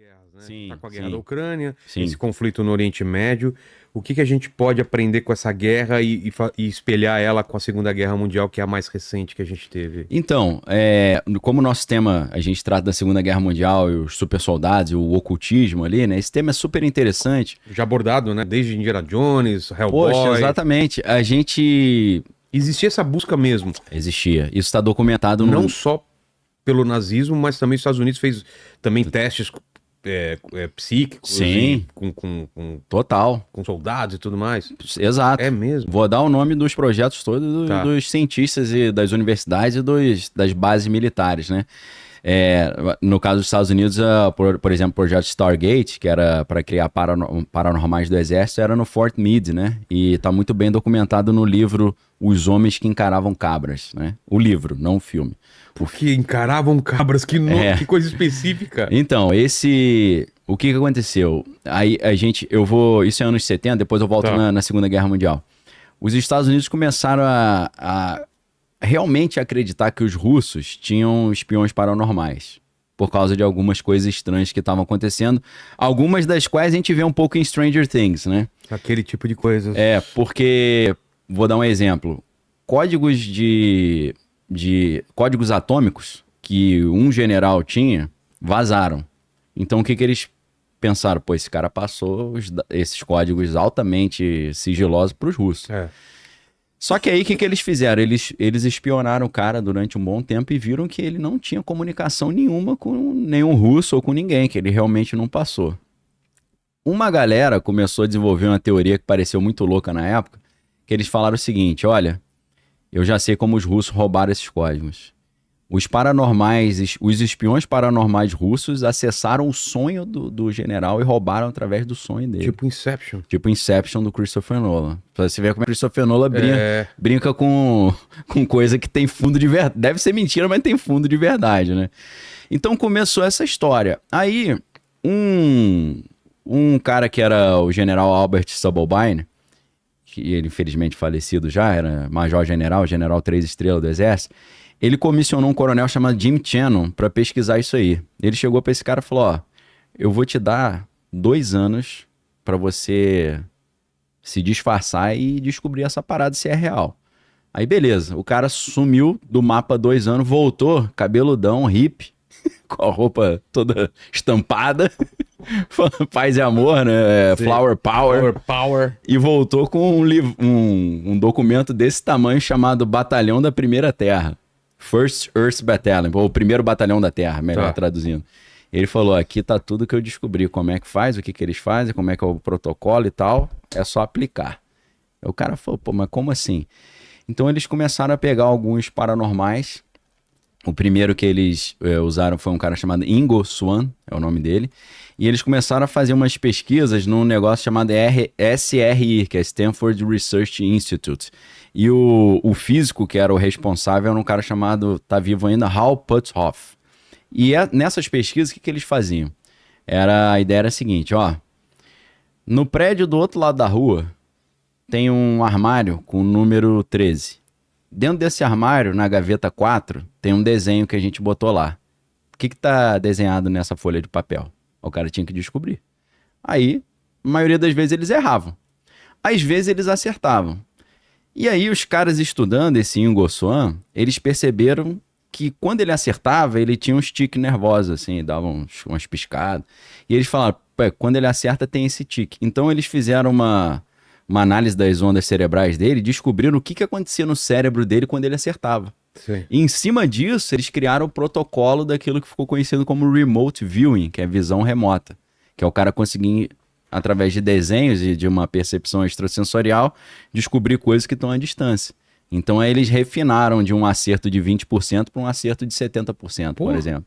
guerras, né? Sim, Tá com a guerra sim. da Ucrânia, Sim. esse conflito no Oriente Médio. O que que a gente pode aprender com essa guerra e espelhar ela com a Segunda Guerra Mundial, que é a mais recente que a gente teve? Então, como o nosso tema, a gente trata da Segunda Guerra Mundial e os super soldados e o ocultismo ali, né? Esse tema é super interessante. Já abordado, né? Desde Indiana Jones, Hellboy. Poxa, exatamente. A gente... Existia essa busca mesmo. Existia. Isso está documentado no... Não só pelo nazismo, mas também os Estados Unidos fez também testes psíquicos. Sim. Total. Com soldados e tudo mais. Exato. É mesmo. Vou dar o nome dos projetos todos Tá. dos cientistas e das universidades e das bases militares, né? No caso dos Estados Unidos, por exemplo, o projeto Stargate, que era para criar paranormais do exército, era no Fort Meade, né? E está muito bem documentado no livro Os Homens que Encaravam Cabras, né? O livro, não o filme. Porque encaravam cabras, que coisa específica. Então, o que aconteceu? Aí isso é anos 70, depois eu volto Tá. na Segunda Guerra Mundial. Os Estados Unidos começaram a realmente acreditar que os russos tinham espiões paranormais, por causa de algumas coisas estranhas que estavam acontecendo, algumas das quais a gente vê um pouco em Stranger Things, né? Aquele tipo de coisa. Porque, vou dar um exemplo, códigos códigos atômicos que um general tinha, vazaram. Então o que eles pensaram? Pô, esse cara passou esses códigos altamente sigilosos para os russos. Só que aí o que eles fizeram? Eles espionaram o cara durante um bom tempo e viram que ele não tinha comunicação nenhuma com nenhum russo ou com ninguém, que ele realmente não passou. Uma galera começou a desenvolver uma teoria que pareceu muito louca na época, que eles falaram o seguinte: olha, eu já sei como os russos roubaram esses códigos. Os espiões paranormais russos acessaram o sonho do general e roubaram através do sonho dele. Tipo Inception. Tipo Inception do Christopher Nolan. Pra você ver como o Christopher Nolan brinca com coisa que tem fundo de verdade. Deve ser mentira, mas tem fundo de verdade, né? Então começou essa história. Aí, um cara que era o general Albert Stubblebine, que ele infelizmente falecido já, era general 3 estrelas do exército, ele comissionou um coronel chamado Jim Channon para pesquisar isso aí. Ele chegou para esse cara e falou: ó, eu vou te dar 2 anos para você se disfarçar e descobrir essa parada se é real. Aí beleza, o cara sumiu do mapa 2 anos, voltou, cabeludão, hippie, com a roupa toda estampada, paz e amor, né? Sim. Flower Power. E voltou com um documento desse tamanho chamado Batalhão da Primeira Terra. First Earth Battalion, ou o primeiro batalhão da Terra, melhor traduzindo. Ele falou: aqui tá tudo que eu descobri, como é que faz, o que eles fazem, como é que é o protocolo e tal, é só aplicar. Aí o cara falou: pô, mas como assim? Então eles começaram a pegar alguns paranormais. O primeiro que eles usaram foi um cara chamado Ingo Swann, é o nome dele, e eles começaram a fazer umas pesquisas num negócio chamado SRI, que é Stanford Research Institute. E o físico que era o responsável era um cara chamado, tá vivo ainda, Hal Puthoff. E nessas pesquisas, o que eles faziam? A ideia era a seguinte, ó, no prédio do outro lado da rua tem um armário com o número 13. Dentro desse armário, na gaveta 4, tem um desenho que a gente botou lá. O que tá desenhado nessa folha de papel? O cara tinha que descobrir. Aí, a maioria das vezes eles erravam. Às vezes eles acertavam. E aí os caras estudando esse Ingo Swann, eles perceberam que quando ele acertava, ele tinha uns tiques nervosos, assim, dava umas piscadas. E eles falaram: quando ele acerta tem esse tique. Então eles fizeram uma análise das ondas cerebrais dele, descobriram o que acontecia no cérebro dele quando ele acertava. Sim. E em cima disso, eles criaram o protocolo daquilo que ficou conhecido como Remote Viewing, que é visão remota, que é o cara conseguir, através de desenhos e de uma percepção extrasensorial, descobrir coisas que estão à distância. Então aí eles refinaram de um acerto de 20% para um acerto de 70%, por exemplo.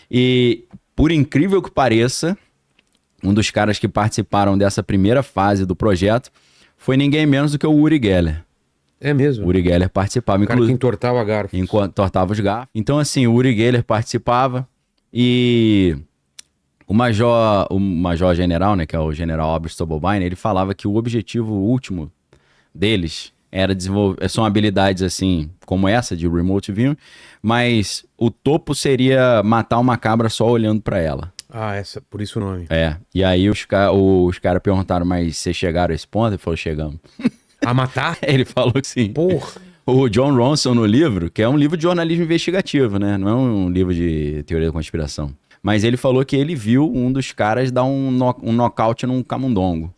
E, por incrível que pareça, um dos caras que participaram dessa primeira fase do projeto foi ninguém menos do que o Uri Geller. É mesmo? O Uri Geller participava. O cara que entortava a garfo. Entortava os garfos. Então, assim, o Uri Geller participava e o major general, né, que é o general Albert Stubblebine, ele falava que o objetivo último deles era desenvolver... São habilidades, assim, como essa de Remote Viewing, mas o topo seria matar uma cabra só olhando para ela. Ah, por isso o nome. E aí os caras perguntaram, mas vocês chegaram a esse ponto? Ele falou, chegamos. A matar? Ele falou que sim. Porra! O John Ronson no livro, que é um livro de jornalismo investigativo, né? Não é um livro de teoria da conspiração. Mas ele falou que ele viu um dos caras dar um nocaute num camundongo.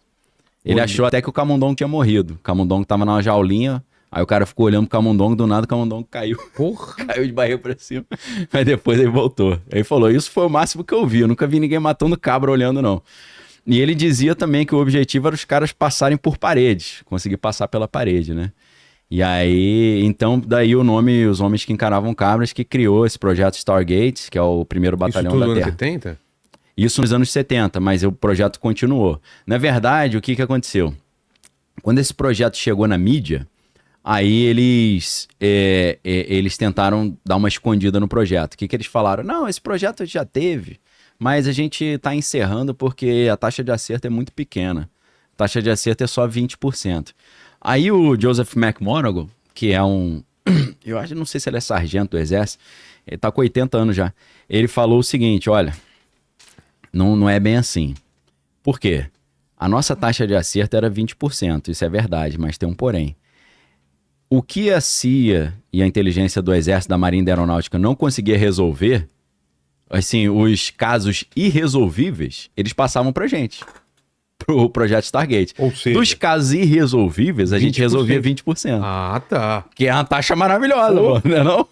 Ele achou até que o camundongo tinha morrido. O camundongo tava numa jaulinha, aí o cara ficou olhando pro camundongo, do nada o camundongo caiu. Porra! Caiu de barriga pra cima. Mas depois ele voltou. Aí falou, isso foi o máximo que eu vi. Eu nunca vi ninguém matando cabra olhando, não. E ele dizia também que o objetivo era os caras passarem por paredes. Conseguir passar pela parede, né? E aí, então, daí o nome Os Homens que Encaravam Cabras, que criou esse projeto Stargate, que é o primeiro batalhão da Terra. Isso tudo nos anos 70? Isso nos anos 70, mas o projeto continuou. Na verdade, o que aconteceu? Quando esse projeto chegou na mídia, aí eles tentaram dar uma escondida no projeto. O que eles falaram? Não, esse projeto já teve, mas a gente está encerrando porque a taxa de acerto é muito pequena. A taxa de acerto é só 20%. Aí o Joseph McMoneagle, que é eu acho, não sei se ele é sargento do exército, ele tá com 80 anos já. Ele falou o seguinte, olha, não é bem assim. Por quê? A nossa taxa de acerto era 20%, isso é verdade, mas tem um porém. O que a CIA e a inteligência do exército, da Marinha e da Aeronáutica não conseguia resolver, assim, os casos irresolvíveis, eles passavam pra gente. Pro projeto Stargate. Ou seja, dos casos irresolvíveis, a gente resolvia 20%. Ah, tá. Que é uma taxa maravilhosa, não é não?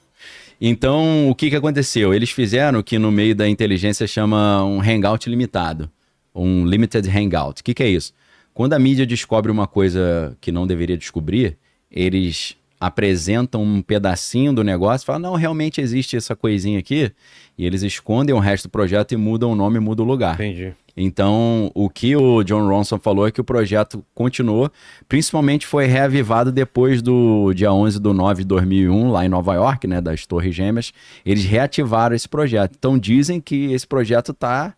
Então, o que aconteceu? Eles fizeram o que no meio da inteligência chama um hangout limitado. Um limited hangout. O que é isso? Quando a mídia descobre uma coisa que não deveria descobrir, eles apresentam um pedacinho do negócio e falam, não, realmente existe essa coisinha aqui, e eles escondem o resto do projeto e mudam o nome e mudam o lugar. Entendi. Então, o que o John Ronson falou é que o projeto continuou, principalmente foi reavivado depois do dia 11/9/2001, lá em Nova York, né, das Torres Gêmeas, eles reativaram esse projeto. Então, dizem que esse projeto está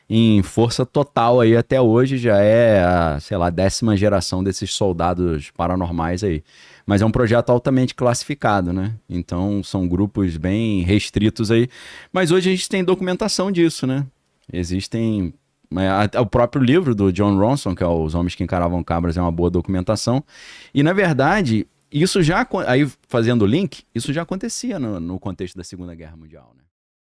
em força total aí até hoje, já é a, sei lá, 10ª geração desses soldados paranormais aí. Mas é um projeto altamente classificado, né? Então, são grupos bem restritos aí. Mas hoje a gente tem documentação disso, né? Existem... O próprio livro do John Ronson, que é Os Homens que Encaravam Cabras, é uma boa documentação. E, na verdade, isso já... Aí, fazendo o link, isso já acontecia no contexto da Segunda Guerra Mundial, né?